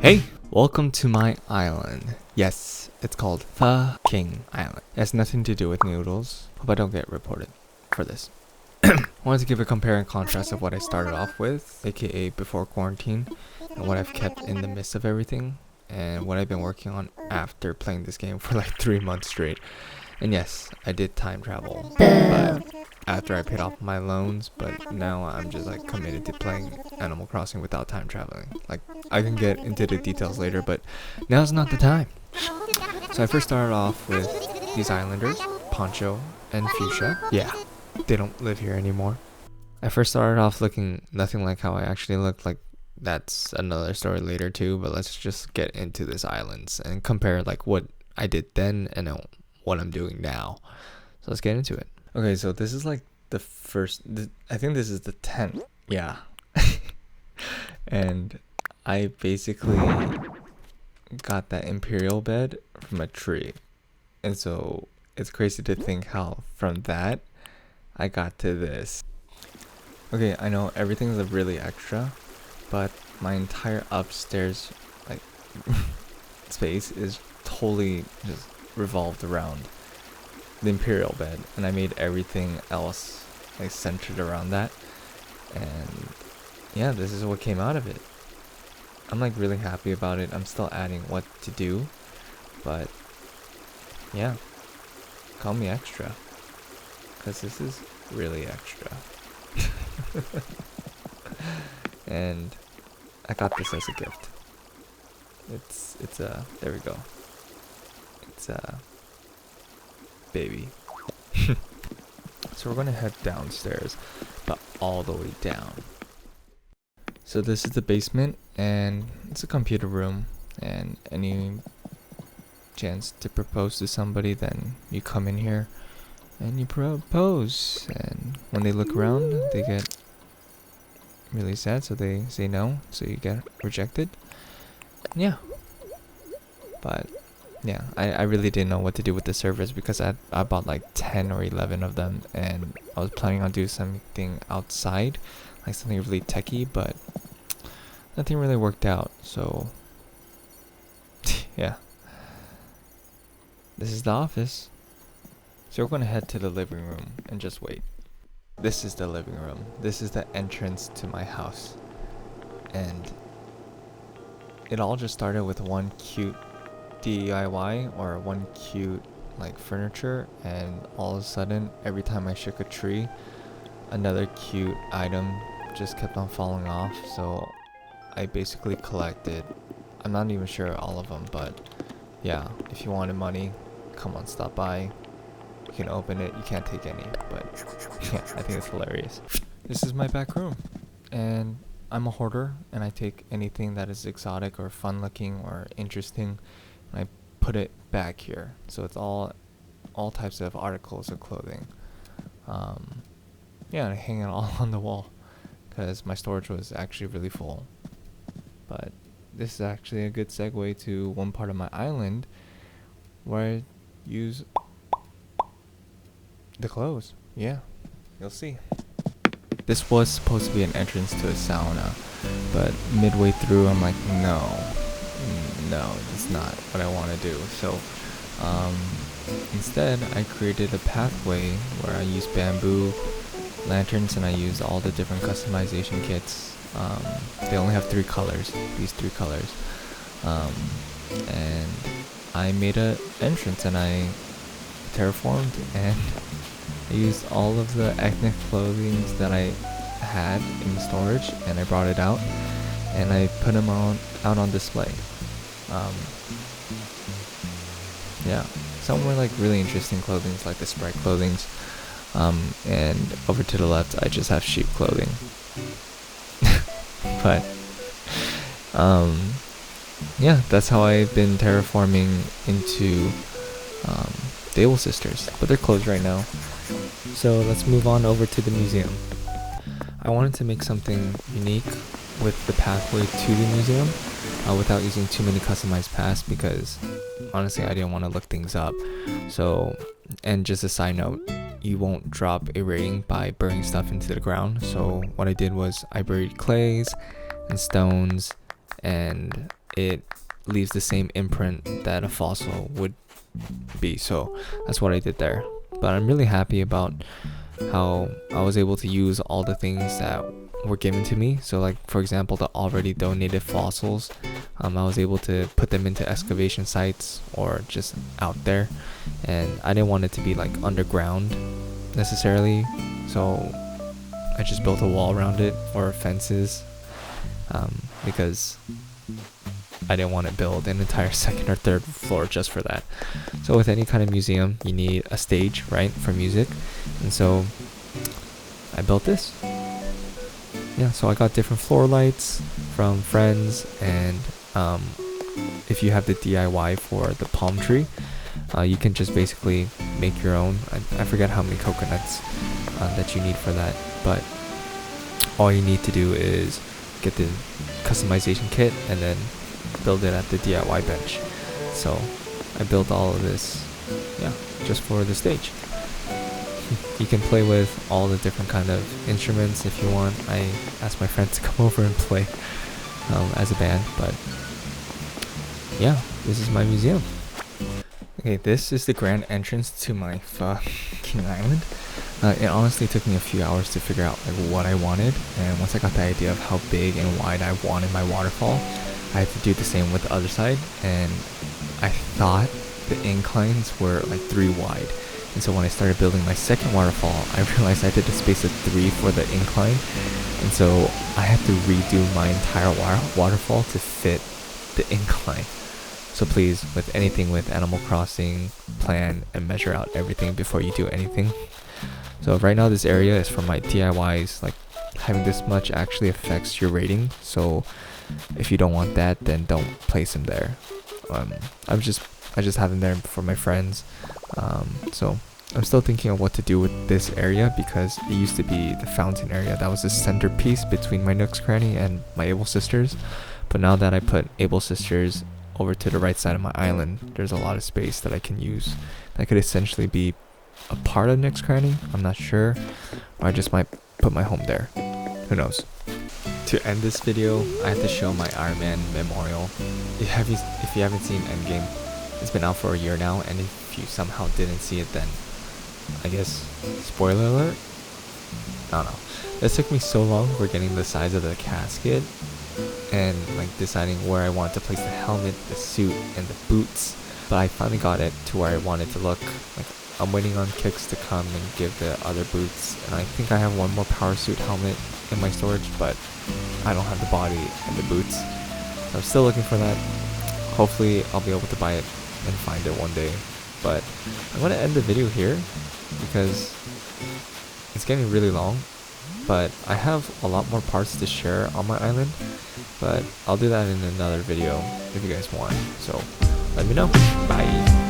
Hey, welcome to my island. Yes, it's called fucking island. It has nothing to do with noodles. Hope I don't get reported for this. I wanted to give a compare and contrast of what I started off with, aka before quarantine, and what I've kept in the midst of everything, and what I've been working on after playing this game for like 3 months straight. And yes, I did time travel, but after I paid off my loans, but now I'm just like committed to playing Animal Crossing without time traveling. Like, I can get into the details later, but now's not the time. So I first started off with these islanders, Poncho and Fuchsia. Yeah, they don't live here anymore. I first started off looking nothing like how I actually looked. Like, that's another story later too, but let's just get into this islands and compare like what I did then and what I'm doing now. So let's get into it. Okay, so this is like the first, I think this is the 10th. Yeah. And I basically got that imperial bed from a tree. And so it's crazy to think how from that I got to this. Okay, I know everything's really extra, but my entire upstairs like space is totally just revolved around the imperial bed, and I made everything else like centered around that. And yeah, this is what came out of it. I'm like really happy about it. I'm still adding what to do, but yeah, call me extra, because this is really extra. And I got this as a gift. It's a, there we go, it's a baby. So we're gonna head downstairs, but all the way down. So this is the basement, and it's a computer room, and any chance to propose to somebody, then you come in here and you propose, and when they look around they get really sad, so they say no, so you get rejected. Yeah, but yeah, I really didn't know what to do with the servers, because I bought like 10 or 11 of them, and I was planning on doing something outside, like something really techy, but nothing really worked out. So yeah, this is the office. So we're gonna head to the living room and just wait. This is the living room. This is the entrance to my house, and it all just started with one cute DIY, or one cute like furniture, and all of a sudden every time I shook a tree, another cute item just kept on falling off. So I basically collected, I'm not even sure all of them, but yeah, if you wanted money, come on, stop by. You can open it, you can't take any, but yeah, I think it's hilarious. This is my back room, and I'm a hoarder, and I take anything that is exotic or fun looking or interesting, and I put it back here. So it's all types of articles of clothing. Yeah, and I hang it all on the wall, because my storage was actually really full. But this is actually a good segue to one part of my island where I use the clothes. Yeah, you'll see. This was supposed to be an entrance to a sauna, but midway through I'm like, no, that's not what I want to do. So instead I created a pathway where I used bamboo lanterns, and I used all the different customization kits. They only have 3 colors, these 3 colors, and I made a entrance, and I terraformed, and I used all of the ethnic clothing that I had in storage, and I brought it out, and I put them out on display. Yeah, some were like really interesting clothing, like the Sprite clothings, and over to the left I just have sheep clothing. But yeah, that's how I've been terraforming into the Able Sisters, but they're closed right now. So let's move on over to the museum. I wanted to make something unique with the pathway to the museum without using too many customized paths, because honestly I didn't want to look things up. So, and just a side note, you won't drop a rating by burying stuff into the ground. So what I did was I buried clays and stones and it leaves the same imprint that a fossil would be. So that's what I did there. But I'm really happy about how I was able to use all the things that were given to me. So like, for example, the already donated fossils, I was able to put them into excavation sites or just out there, and I didn't want it to be like underground necessarily, so I just built a wall around it, or fences, because I didn't want to build an entire second or third floor just for that. So with any kind of museum, you need a stage, right, for music, and so I built this. Yeah, so I got different floor lights from friends, and if you have the DIY for the palm tree, you can just basically make your own. I forget how many coconuts that you need for that, but all you need to do is get the customization kit and then build it at the DIY bench. So I built all of this, yeah, just for the stage. You can play with all the different kind of instruments if you want. I asked my friends to come over and play as a band, but yeah, this is my museum. Okay, this is the grand entrance to my King Island. It honestly took me a few hours to figure out like what I wanted, and once I got the idea of how big and wide I wanted my waterfall, I had to do the same with the other side, and I thought the inclines were like 3 wide. And so when I started building my second waterfall, I realized I did a space of 3 for the incline, and so I had to redo my entire waterfall to fit the incline. So please, with anything with Animal Crossing, plan and measure out everything before you do anything. So right now this area is for my DIYs. Like, having this much actually affects your rating, so if you don't want that, then don't place them there. I just have them there for my friends. So I'm still thinking of what to do with this area, because it used to be the fountain area that was the centerpiece between my Nook's Cranny and my Able Sisters. But now that I put Able Sisters over to the right side of my island, there's a lot of space that I can use that could essentially be a part of Nook's Cranny. I'm not sure, or I just might put my home there. Who knows? To end this video, I have to show my Iron Man memorial. If you haven't seen Endgame, it's been out for a year now, and if you somehow didn't see it, then I guess spoiler alert. I don't know. This took me so long for getting the size of the casket and like deciding where I wanted to place the helmet, the suit, and the boots. But I finally got it to where I wanted to look. Like, I'm waiting on Kix to come and give the other boots, and I think I have one more power suit helmet in my storage, but I don't have the body and the boots. So I'm still looking for that. Hopefully I'll be able to buy it and find it one day. But I'm gonna end the video here because it's getting really long, but I have a lot more parts to share on my island, but I'll do that in another video if you guys want. So let me know. Bye.